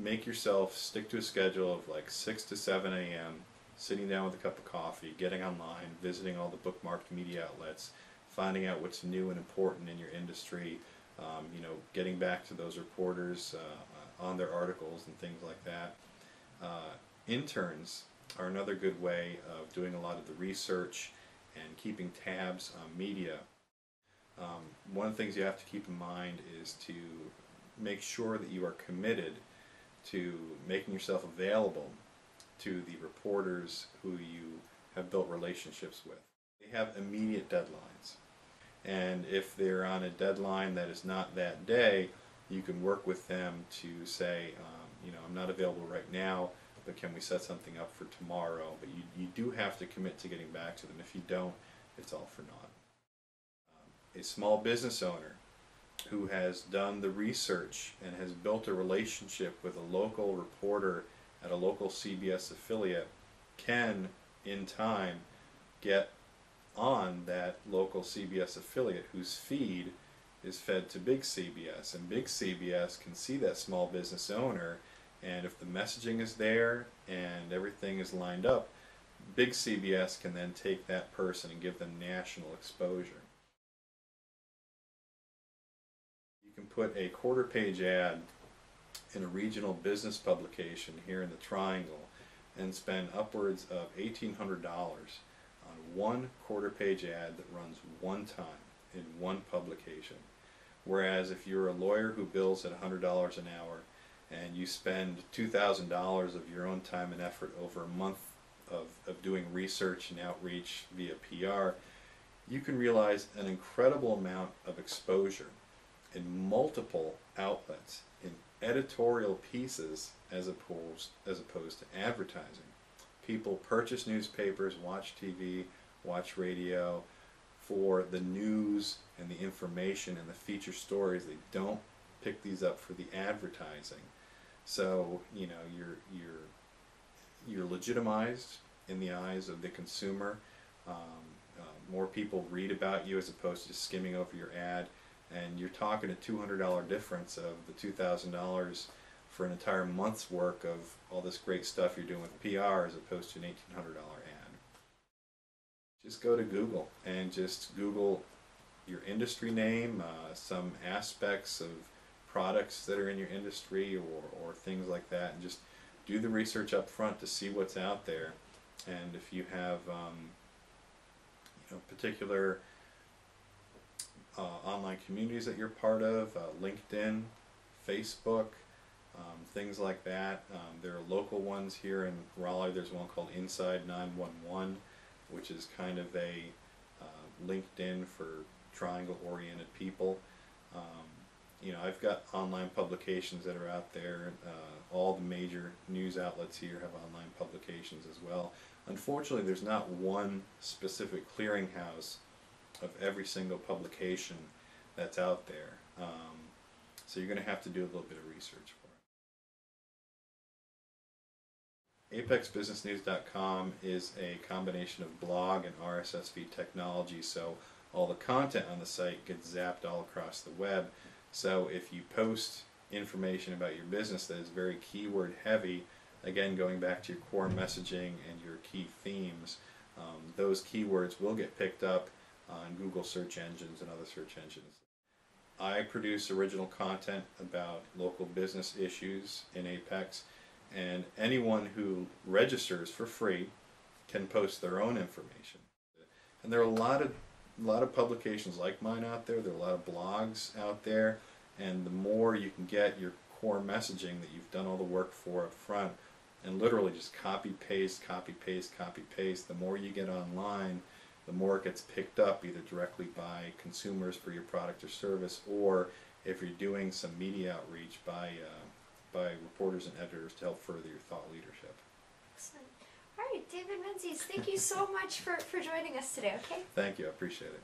make yourself stick to a schedule of like 6 to 7 a.m., sitting down with a cup of coffee, getting online, visiting all the bookmarked media outlets, finding out what's new and important in your industry, getting back to those reporters on their articles and things like that. Interns are another good way of doing a lot of the research and keeping tabs on media. One of the things you have to keep in mind is to make sure that you are committed to making yourself available to the reporters who you have built relationships with. They have immediate deadlines, and if they're on a deadline that is not that day, you can work with them to say, I'm not available right now, but can we set something up for tomorrow? But you do have to commit to getting back to them. If you don't, it's all for naught. A small business owner who has done the research and has built a relationship with a local reporter at a local CBS affiliate can, in time, get on that local CBS affiliate whose feed is fed to big CBS, and big CBS can see that small business owner, and if the messaging is there and everything is lined up, big CBS can then take that person and give them national exposure. You can put a quarter-page ad in a regional business publication here in the Triangle and spend upwards of $1,800 on one quarter-page ad that runs one time in one publication. Whereas if you're a lawyer who bills at $100 an hour and you spend $2,000 of your own time and effort over a month of doing research and outreach via PR, you can realize an incredible amount of exposure in multiple outlets, in editorial pieces as opposed to advertising. People purchase newspapers, watch TV, watch radio for the news and the information and the feature stories. They don't pick these up for the advertising. So you're legitimized in the eyes of the consumer. More people read about you as opposed to just skimming over your ad, and you're talking a $200 difference of the $2,000 for an entire month's work of all this great stuff you're doing with PR as opposed to an $1,800 ad. Just go to Google and just Google your industry name, some aspects of products that are in your industry or things like that, and just do the research up front to see what's out there. And if you have particular online communities that you're part of, LinkedIn, Facebook, things like that. There are local ones here in Raleigh. There's one called Inside 911, which is kind of a LinkedIn for triangle-oriented people. I've got online publications that are out there. All the major news outlets here have online publications as well. Unfortunately, there's not one specific clearinghouse of every single publication that's out there. So you're going to have to do a little bit of research for it. ApexBusinessNews.com is a combination of blog and RSS feed technology, so all the content on the site gets zapped all across the web. So if you post information about your business that is very keyword heavy, again going back to your core messaging and your key themes, those keywords will get picked up on Google search engines and other search engines. I produce original content about local business issues in Apex, and anyone who registers for free can post their own information. And there are a lot of publications like mine out there. There are a lot of blogs out there, and the more you can get your core messaging that you've done all the work for up front, and literally just copy paste, copy paste, copy paste, the more you get online, the more it gets picked up either directly by consumers for your product or service, or if you're doing some media outreach by reporters and editors to help further your thought leadership. Excellent. All right, David Menzies, thank you so much for joining us today, okay? Thank you, I appreciate it.